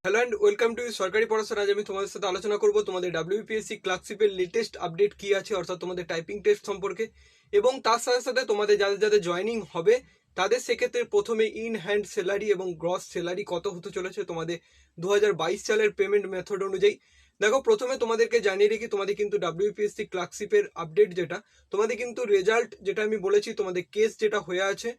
Hello and welcome to সরকারি পড়াশোনা। আজ আমি তোমাদের সাথে আলোচনা করব তোমাদের ডাব্লিউপিএসসি ক্লার্কশিপের লেটেস্ট আপডেট কি আছে, অর্থাৎ তোমাদের টাইপিং টেস্ট সম্পর্কে, এবং তার সাথে সাথে তোমাদের যাদের যাদের জয়েনিং হবে তাদের সেক্ষেত্রে প্রথমে ইন হ্যান্ড স্যালারি এবং গ্রস স্যালারি কত হতে চলেছে তোমাদের 2022 সালের পেমেন্ট মেথড অনুযায়ী। দেখো, প্রথমে তোমাদেরকে জানিয়ে রেখি, তোমাদের কিন্তু ডাব্লিউপিএসসি ক্লার্কশিপের আপডেট যেটা, তোমাদের কিন্তু রেজাল্ট যেটা আমি বলেছি, তোমাদের কেস যেটা হয়ে আছে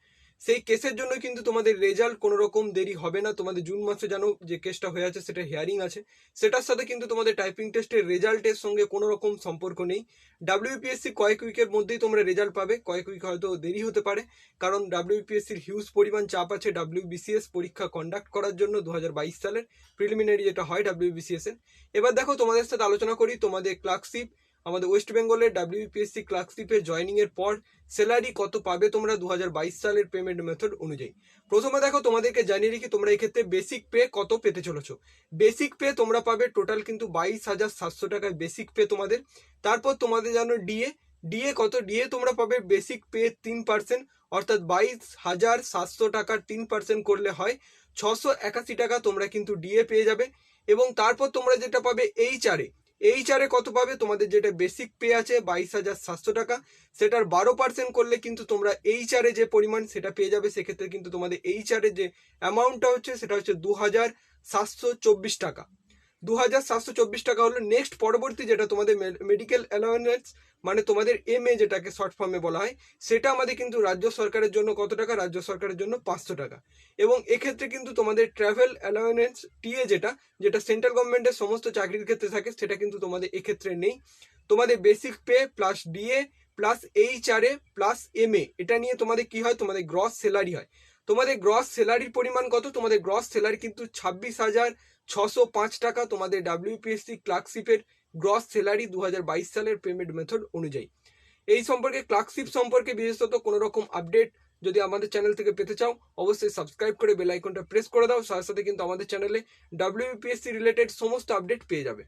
সেই কেসের জন্য কিন্তু তোমাদের রেজাল্ট কোনো রকম দেরি হবে না। তোমাদের জুন মাসে জানো যে কেসটা হয়ে আছে সেটা হিয়ারিং আছে, সেটার সাথে কিন্তু তোমাদের টাইপিং টেস্টের রেজাল্টের সঙ্গে কোনো রকম সম্পর্ক নেই। ডাব্লিউপিএসসি কয়েক উইকের মধ্যেই তোমরা রেজাল্ট পাবে, কয়েক উইক হয়তো দেরি হতে পারে, কারণ ডাব্লিউপিএসসির হিউজ পরিমাণ চাপ আছে ডাব্লিউবিসিএস পরীক্ষা কন্ডাক্ট করার জন্য 2022 সালের প্রিলিমিনারি যেটা হয় ডাব্লিউবিসিএস এর। এবার দেখো, তোমাদের সাথে আলোচনা করি তোমাদের ক্লার্কশিপ, আমাদের ওয়েস্ট বেঙ্গলের ডাব্লিউপিএসসি ক্লার্কশিপের জয়নিং এর পর স্যালারি কত পাবে তোমরা 2022 সালের পেমেন্ট মেথড অনুযায়ী। প্রথমে দেখো, তোমাদেরকে জানিয়ে রাখি তোমরা এই ক্ষেত্রে বেসিক পে কত পেতে চলেছো। বেসিক পে তোমরা পাবে টোটাল কিন্তু 22,700 টাকায় বেসিক পে তোমাদের। তারপর তোমাদের জানো ডিএ, ডিএ কত, ডিএ তোমরা পাবে বেসিক পে 3%, অর্থাৎ 22,700 টাকার 3% করলে হয় 681 টাকা তোমরা কিন্তু ডিএ পেয়ে যাবে। এবং তারপর তোমরা যেটা পাবে এইচআরে কত পাবে, তোমাদের যেটা বেসিক পে আছে 22,700 টাকা, সেটার 12% করলে কিন্তু তোমরা এইচআরে যে পরিমাণ সেটা পেয়ে যাবে। সেক্ষেত্রে কিন্তু তোমাদের এইচআরে যে অ্যামাউন্টটা হচ্ছে সেটা হচ্ছে 2,724 টাকা। 2,724 টাকা হলো নেক্সট পরবর্তী যেটা তোমাদের মেডিকেল অ্যালাওয়েন্স, মানে তোমাদের এমএ যেটাকে শর্ট ফর্মে বলা হয়, সেটা আমাদের কিন্তু রাজ্য সরকারের জন্য কত টাকা, রাজ্য সরকারের জন্য 500 টাকা। এবং এক্ষেত্রে কিন্তু তোমাদের ট্রাভেল অ্যালাওয়েন্স টিএ যেটা যেটা সেন্ট্রাল গভর্নমেন্টের সমস্ত চাকরির ক্ষেত্রে থাকে, সেটা কিন্তু তোমাদের এক্ষেত্রে নেই। তোমাদের basic pay plus DA plus HRA plus MA, এটা নিয়ে তোমাদের কি হয়, তোমাদের গ্রস স্যালারি হয়। তোমাদের গ্রস স্যালারির পরিমাণ কত, তোমাদের গ্রস স্যালারি কিন্তু 26,605 টাকা তোমাদের ডাব্লিউপিএসসি ক্লার্কশিপের গ্রস স্যালারি 2022 সালের পেমেন্ট মেথড অনুযায়ী। এই সম্পর্কে, ক্লার্কশিপ সম্পর্কে বিশেষত কোনো রকম আপডেট যদি আমাদের চ্যানেল থেকে পেতে চাও, অবশ্যই সাবস্ক্রাইব করে বেল আইকনটা প্রেস করে দাও। সাথে সাথে কিন্তু আমাদের চ্যানেলে ডাব্লিউপিএসসি রিলেটেড সমস্ত আপডেট পেয়ে যাবে।